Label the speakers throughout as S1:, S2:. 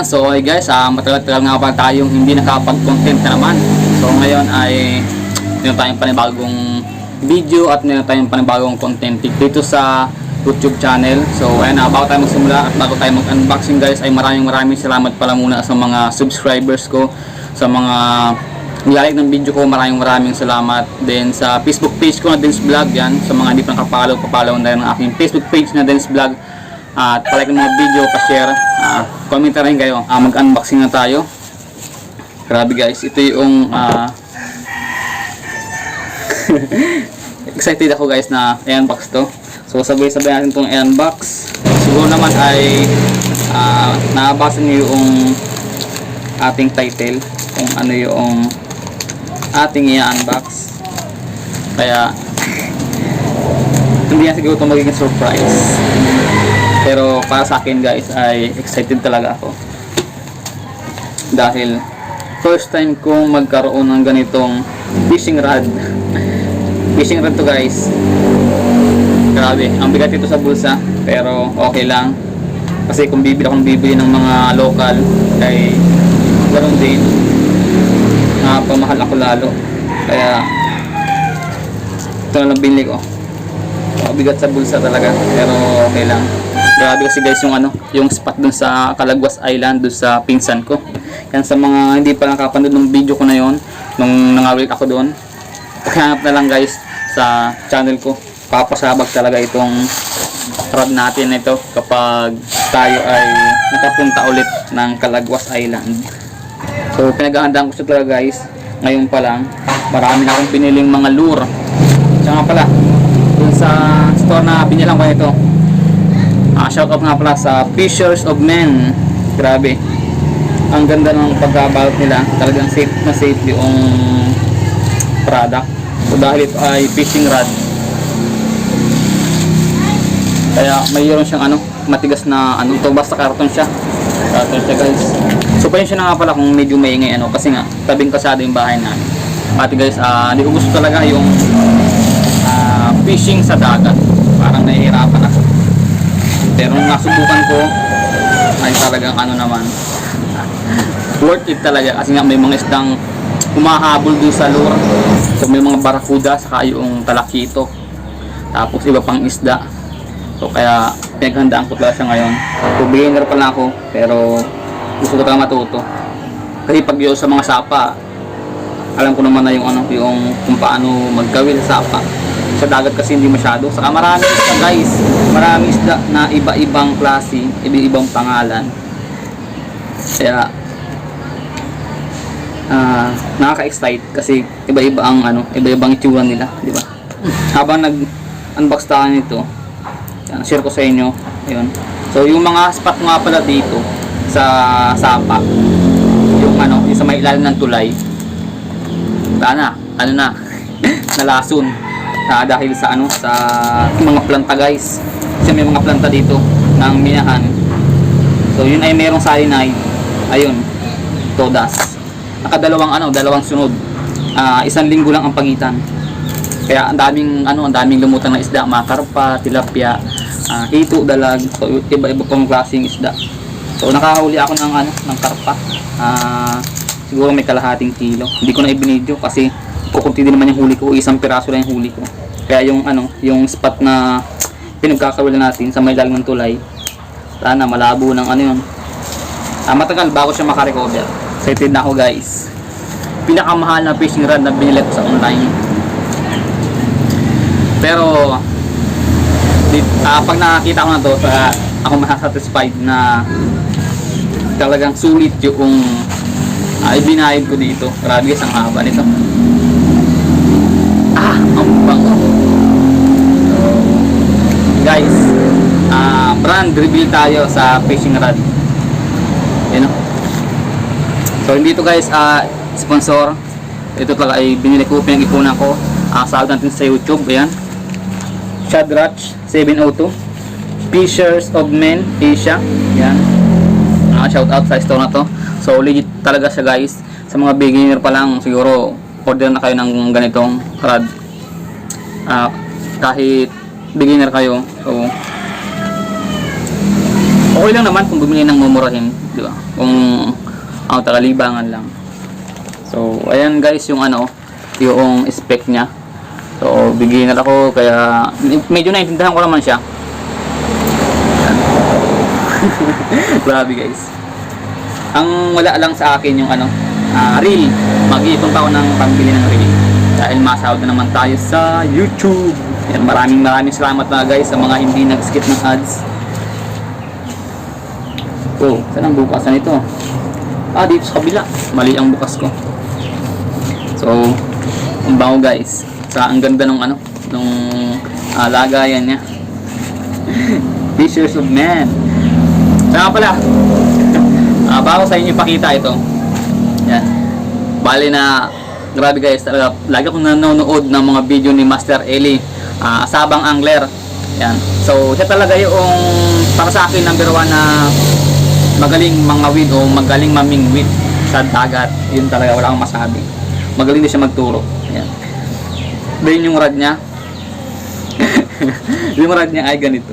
S1: Ayan, so okay guys, matagal-tagal nga pa tayong hindi nakapag-content na naman. So ngayon ay meron tayong panibagong video at meron tayong panibagong content dito sa YouTube channel. So ayan, bago tayo magsimula at bago tayo mag-unboxing guys, ay maraming salamat pala muna sa mga subscribers ko, sa mga nilalike ng video ko, maraming salamat. Then sa Facebook page ko na Dennis Vlog, yan, sa mga hindi pa nakapalaw na ng aking Facebook page na Dennis Vlog. At palike ng mga video, pa-share, comment na rin kayo. Mag-unboxing na tayo. Grabe guys, ito yung excited ako guys na i-unbox to. So sabay-sabay natin itong i-unbox. Siguro naman ay nabasa niyo yung ating title, kung ano yung ating i-unbox. Kaya hindi na siguro ito magiging surprise. Pero para sa akin guys ay excited talaga ako. Dahil first time kong magkaroon ng ganitong fishing rod. Fishing rod to guys. Grabe, ang bigat ito sa bulsa, pero okay lang. Kasi kung bibili ng mga local ay ganoon din, pamahal ako lalo. Kaya ito na lang binili ko. Bigat sa bulsa talaga, pero okay lang. Grabe kasi guys yung spot dun sa Calaguas Island, dun sa pinsan ko. Yan, sa mga hindi pa nakapanood ng video ko na yon, nung nangawit ako doon, pakihanap na lang guys sa channel ko. Papasabag talaga itong rod natin ito kapag tayo ay nakapunta ulit ng Calaguas Island. So pinaghahandaan ko siya talaga guys. Ngayon pa lang, marami na akong piniling mga lure. Tsaka pala, dun sa store na binilang ko ito, shout out nga pala sa Fishers of Men. Grabe, ang ganda ng pagkabalot nila. Talagang safe na safe yung product. So dahil ito ay fishing rod, kaya mayroon siyang matigas na ito, basta karton siya guys. So pasensya na nga pala kung medyo maingay kasi nga tabing kasado yung bahay namin. Pati guys, hindi ko gusto talaga yung fishing sa dagat. Parang nahihirapan ako. Pero nung nasubukan ko ay talagang naman, worth it talaga. Kasi nga may mga isdang humahabol doon sa lure. So may mga barakuda, saka yung talakito, tapos iba pang isda. So kaya pinaghandaan ko talaga siya ngayon. So beginner pa lang ako, pero gusto ko talaga matuto. Kasi pag yun sa mga sapa, alam ko naman na yung kung paano magkawil sa sapa. Sa dagat kasi hindi masyado. Saka marami isda guys, marami isda na iba-ibang klase, iba-ibang pangalan. Kaya nakaka-excite kasi iba-iba ang iba-ibang itsura nila, di ba? Habang nag-unbox tayo nito, share ko sa inyo. Ayun. So yung mga spot nga pala dito sa sapa, yung yung sa may ilalim ng tulay, nalason. Dahil sa sa mga planta guys. Kasi may mga planta dito ng minahan. So yun ay merong cyanide. Ayun, todas. Dalawang sunod. Isang linggo lang ang pagitan. Kaya ang daming lumutan na isda, mga karpa, tilapia, hito, dalag. So iba-iba pang klaseng isda. So nakahuli ako ng karpa. Siguro may kalahating kilo. Hindi ko na ibinidyo kasi kukunti din naman yung huli ko, isang piraso lang yung huli ko. Kaya yung spot na pinagkakawalan natin sa may ilalim ng tulay, sana malabo ng yun. Matagal bago siya makarecover. Excited na ako guys. Pinakamahal na fishing rod na binili ko sa online. Pero pag nakakita ko na to, ako masasatisfied na talagang sulit yung ibinayad ko dito. Grabe guys, ang haba nito. Ang bango. So guys, brand reveal tayo sa fishing rod. So hindi to guys sponsor. Ito talaga ay binili ko, pinag-ipunan ko. Sahod natin sa YouTube. Ayan, Shadrach 702, Fishers of Men Asia. Ayan, shout out sa store na to. So legit talaga siya guys. Sa mga beginner pa lang, siguro order na kayo ng ganitong rod. Kahit beginner kayo, so okay lang naman kung bumili ng mumurahin. di ba? Kung ang tagalibangan lang. So, ayan guys yung yung spec niya. So, beginner ako kaya medyo naintindihan ko naman siya. Grabe guys. Ang wala lang sa akin yung reel. Mag-iipon pa ako ng pambili ng reel. Dahil masahod na naman tayo sa YouTube. Yan, maraming salamat na guys sa mga hindi nag-skip ng ads. Oh, saan ang bukasan ito? Dito sa kabila. Mali ang bukas ko. So, ang bango guys. Ang ganda nung nung lagayan niya. Pictures of Man. Saka pala, bago sa inyo ipakita ito. Yan. Bali na, grabe guys, talaga, lagi akong nanonood ng mga video ni Master Eli, Sabang Angler. Yan. So, siya talaga yung, para sa akin, number 1 na magaling mangawid o magaling mamingwit sa dagat. Yun talaga, wala akong masabi. Magaling din siya magturo. Yan. Then yung rod niya, yung rod niya ay ganito.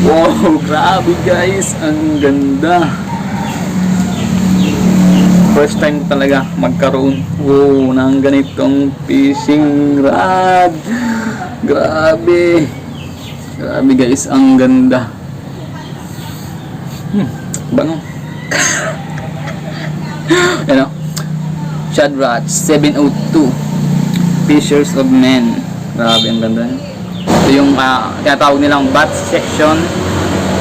S1: Wow, grabe guys, ang ganda. First time talaga magkaroon ng ganitong fishing rod. Grabe. Grabe guys, ang ganda. Bango. Ano? Shad Rod 702 Pictures of Men. Grabe, ang ganda. Ito yung tinatawag nilang bat section.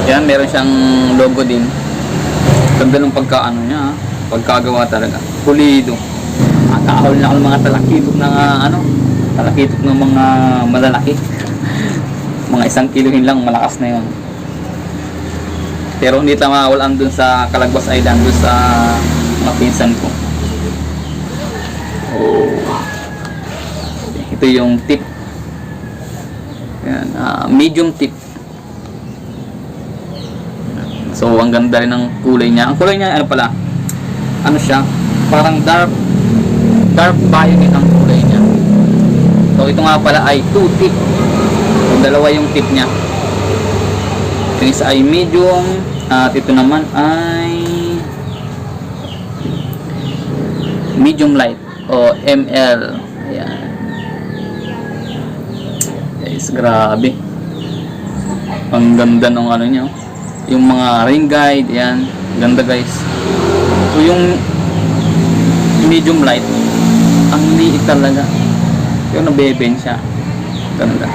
S1: Yan, meron siyang logo din. Ganda ng niya, pagkagawa talaga. Pulido. Nakahol na ako ng mga talakitok ng talakitok ng mga malalaki. Mga 1 kilohin lang, malakas na yun. Pero hindi tayo mawawalan dun sa Calagwas Island, dun sa mga pinsan ko. Ito yung tip. Yan, medium tip. So, ang ganda rin ng kulay niya. Ang kulay niya, siya, parang dark violet ang kulay niya. So, ito nga pala ay 2 tip. So, dalawa yung tip niya. Yung isa ay medium, at ito naman ay medium light o ML. Ayan. Guys, grabe. Ang ganda ng niya. Yung mga ring guide, yan. Ganda guys. So yung medium light, ang liit talaga. Yung nabeben siya. Ganda.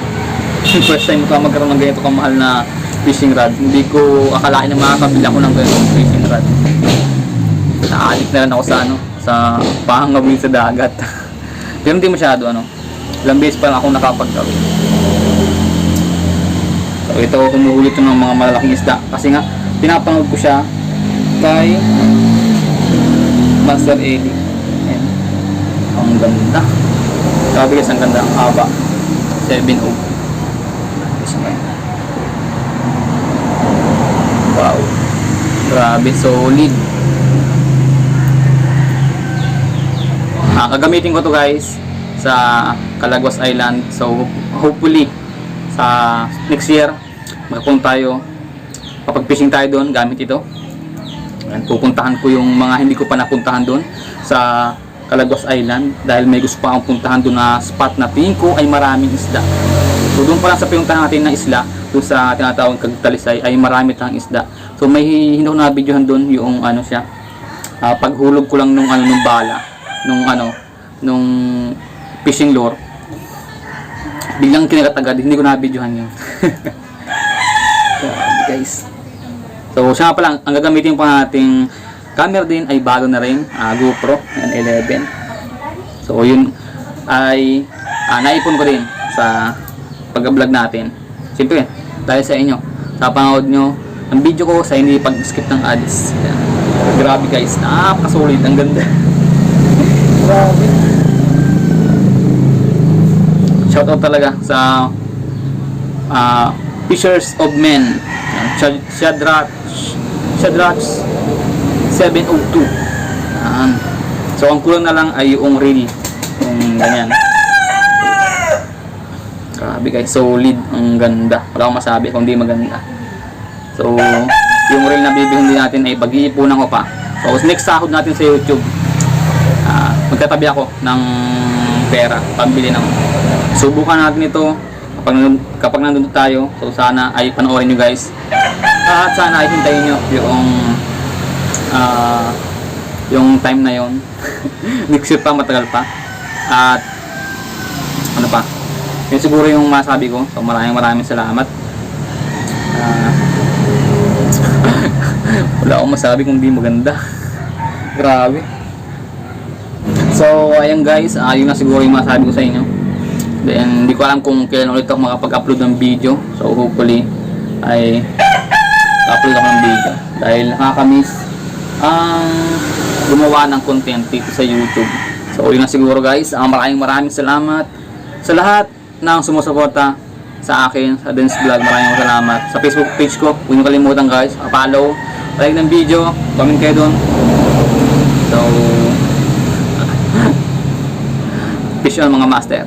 S1: First time ko magkaroon ng ganito kamahal na fishing rod. Hindi ko akalain na makakabila ko ng ganitong fishing rod. Naalit na rin ako sa pangawin sa dagat. Pero hindi masyado ilang beses pa lang ako nakapagkawin. So ito, kumuhuli ito ng mga malalaking isda. Kasi nga, pinapanood ko siya kay Master Eli. Ayan. Ang ganda. Grabe guys, ang ganda. Ang haba. 7.0. Wow. Grabe, solid. Gagamitin ko to guys sa Calagwas Island. So hopefully sa next year magpunta tayo, kapag fishing tayo doon gamit ito. And pupuntahan ko yung mga hindi ko pa napuntahan doon sa Calagwas Island dahil may gusto pa akong puntahan doon na spot na tingin ko ay maraming isda. So doon pa lang sa pinuntahan natin na isla, doon sa tinatawag Cagtalisay ay marami tayong isda. So may hindi ko na videohan doon yung siya. Paghulog ko lang nung nung bala, nung fishing lure. Biglang kinakatagad, hindi ko na videohan yun. Guys. So siya nga pala, ang gagamitin pa nating camera din ay bago na rin, GoPro N11. So yun ay naipon ko din sa pag-vlog natin. Siyempre, dahil sa inyo, sa panood nyo ang video ko, sa hindi pag-skip ng ads. Ayan. Grabe guys, napakasulit, ang ganda. Grabe. Shoutout talaga sa Pictures of Men, Shadrach 702. So ang kulang na lang ay yung reel, yung ganyan. Grabe guys, solid, ang ganda. Wala akong masabi kung di maganda. So yung reel na bibilhin din natin ay pag-iipunan ko pa. So next sahod natin sa YouTube, magtatabi ako ng pera pambili ng, subukan natin ito kapag nandun tayo. So sana ay panoorin nyo guys, at sana ay hintayin nyo yung time na yon. Next year pa, matagal pa. At ano pa, yun siguro yung masabi ko. So maraming salamat. Wala akong masabi kung di maganda. Grabe. So ayan guys, yun na siguro yung masabi ko sa inyo. Then hindi ko alam kung kailan ulit ako makapag-upload ng video. So hopefully ay upload ako ng video, dahil nakakamiss ang gumawa ng content dito sa YouTube. So yun na siguro guys, maraming salamat sa lahat ng sumusuporta sa akin sa Dance Vlog. Maraming salamat sa Facebook page ko. Huwag niyo kalimutan guys, follow, like ng video, comment kayo doon. So peace on mga master.